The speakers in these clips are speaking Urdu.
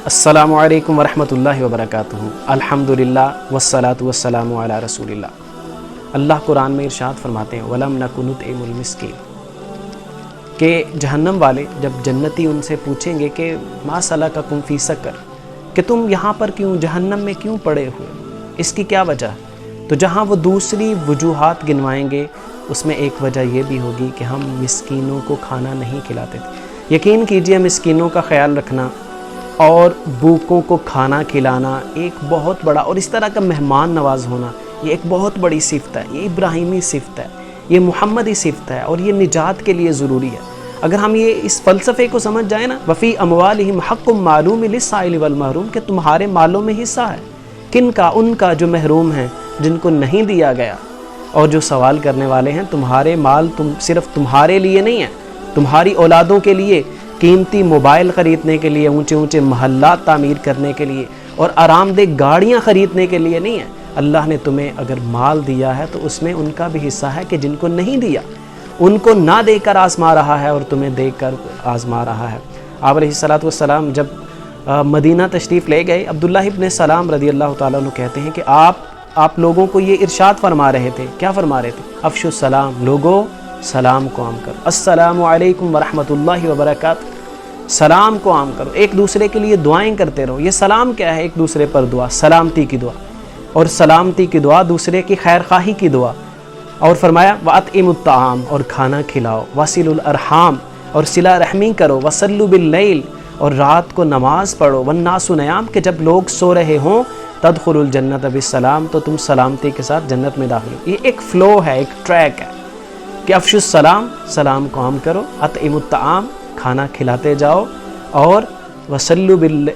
السلام علیکم ورحمۃ اللہ وبرکاتہ۔ الحمدللہ والصلاۃ والسلام علی رسول اللہ۔ اللہ قرآن میں ارشاد فرماتے ہیں وَلَمْ نَكُ نُطْعِمُ الْمِسْكِينَ کہ جہنم والے جب جنتی ان سے پوچھیں گے کہ ما سلککم فی سقر، کہ تم یہاں پر کیوں، جہنم میں کیوں پڑے ہوئے، اس کی کیا وجہ؟ تو جہاں وہ دوسری وجوہات گنوائیں گے اس میں ایک وجہ یہ بھی ہوگی کہ ہم مسکینوں کو کھانا نہیں کھلاتے تھے۔ یقین کیجئے مسکینوں کا خیال رکھنا اور بھوکوں کو کھانا کھلانا ایک بہت بڑا، اور اس طرح کا مہمان نواز ہونا، یہ ایک بہت بڑی صفت ہے، یہ ابراہیمی صفت ہے، یہ محمدی صفت ہے، اور یہ نجات کے لیے ضروری ہے۔ اگر ہم یہ اس فلسفے کو سمجھ جائیں نا، وفی اموالہم حق معلوم للسائل والمحروم، کہ تمہارے مالوں میں حصہ ہے، کن کا؟ ان کا جو محروم ہیں، جن کو نہیں دیا گیا، اور جو سوال کرنے والے ہیں۔ تمہارے مال صرف تمہارے لیے نہیں ہے، تمہاری اولادوں کے لیے، قیمتی موبائل خریدنے کے لیے، اونچے اونچے محلات تعمیر کرنے کے لیے، اور آرام دہ گاڑیاں خریدنے کے لیے نہیں ہے۔ اللہ نے تمہیں اگر مال دیا ہے تو اس میں ان کا بھی حصہ ہے کہ جن کو نہیں دیا، ان کو نہ دے کر آزما رہا ہے اور تمہیں دے کر آزما رہا ہے۔ آپ علیہ الصلوۃ والسلام جب مدینہ تشریف لے گئے، عبداللہ ابن سلام رضی اللہ تعالیٰ عنہ کہتے ہیں کہ آپ لوگوں کو یہ ارشاد فرما رہے تھے، کیا فرما رہے تھے؟ افشوا السلام، لوگوں سلام کو عام کرو، السلام علیکم ورحمۃ اللہ وبرکاتہ، سلام کو عام کرو، ایک دوسرے کے لیے دعائیں کرتے رہو۔ یہ سلام کیا ہے؟ ایک دوسرے پر دعا، سلامتی کی دعا، اور سلامتی کی دعا دوسرے کی خیر خواہی کی دعا۔ اور فرمایا وَأَطْعِمُوا الطَّعَامَ، اور کھانا کھلاؤ، وَصِلُوا الْأَرْحَامَ، اور صلہ رحمی کرو، وَصَلُّوا بِاللَّيْلِ، اور رات کو نماز پڑھو، وَالنَّاسُ نِیَامٌ، کہ جب لوگ سو رہے ہوں، تدخلوا الجنۃ بالسلام، تو تم سلامتی کے ساتھ جنت میں داخل ہو۔ یہ ایک فلو ہے، ایک ٹریک ہے کہ افشوا السلام، سلام کو عام کرو، اطعموا الطعام، کھانا کھلاتے جاؤ، اور وصلوا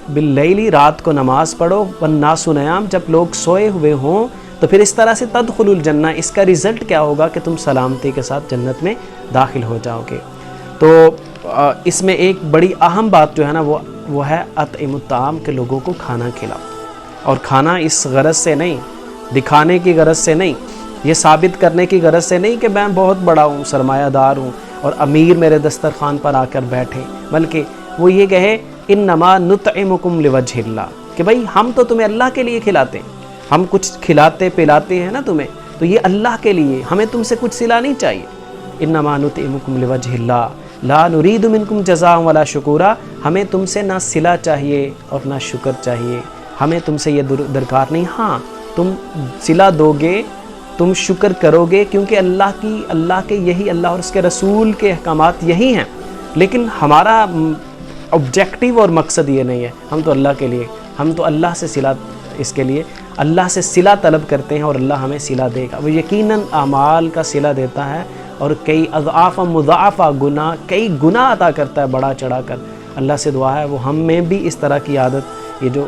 باللیل، رات کو نماز پڑھو، والناس نیام، جب لوگ سوئے ہوئے ہوں، تو پھر اس طرح سے تدخلوا الجنہ، اس کا رزلٹ کیا ہوگا کہ تم سلامتی کے ساتھ جنت میں داخل ہو جاؤ گے۔ تو اس میں ایک بڑی اہم بات جو ہے نا وہ ہے اطعموا الطعام، کہ لوگوں کو کھانا کھلاؤ، اور کھانا اس غرض سے نہیں، دکھانے کی غرض سے نہیں، یہ ثابت کرنے کی غرض سے نہیں کہ میں بہت بڑا ہوں، سرمایہ دار ہوں، اور امیر میرے دسترخوان پر آ کر بیٹھے، بلکہ وہ یہ کہے انما نطعمکم لوجہ اللہ، کہ بھائی ہم تو تمہیں اللہ کے لیے کھلاتے ہیں، ہم کچھ کھلاتے پلاتے ہیں نا تمہیں، تو یہ اللہ کے لیے، ہمیں تم سے کچھ صلہ نہیں چاہیے۔ انما نطعمکم لوجہ اللہ لا نرید منکم جزاء ولا شکورا، ہمیں تم سے نہ صلہ چاہیے اور نہ شکر چاہیے، ہمیں تم سے یہ درکار نہیں۔ ہاں تم صلہ دو گے، تم شکر کرو گے، کیونکہ اللہ کے یہی، اللہ اور اس کے رسول کے احکامات یہی ہیں، لیکن ہمارا آبجیکٹیو اور مقصد یہ نہیں ہے۔ ہم تو اللہ کے لیے، ہم تو اللہ سے صلہ، اس کے لیے اللہ سے صلہ طلب کرتے ہیں، اور اللہ ہمیں صلہ دے گا، وہ یقیناً اعمال کا صلہ دیتا ہے، اور کئی اضعاف مضاعفہ کئی گناہ عطا کرتا ہے بڑا چڑھا کر۔ اللہ سے دعا ہے وہ ہم میں بھی اس طرح کی عادت، یہ جو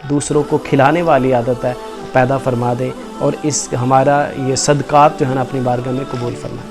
دوسروں کو کھلانے والی عادت ہے، پیدا فرما دے، اور ہمارا یہ صدقات جو ہے نا اپنی بارگاہ میں قبول فرمائے۔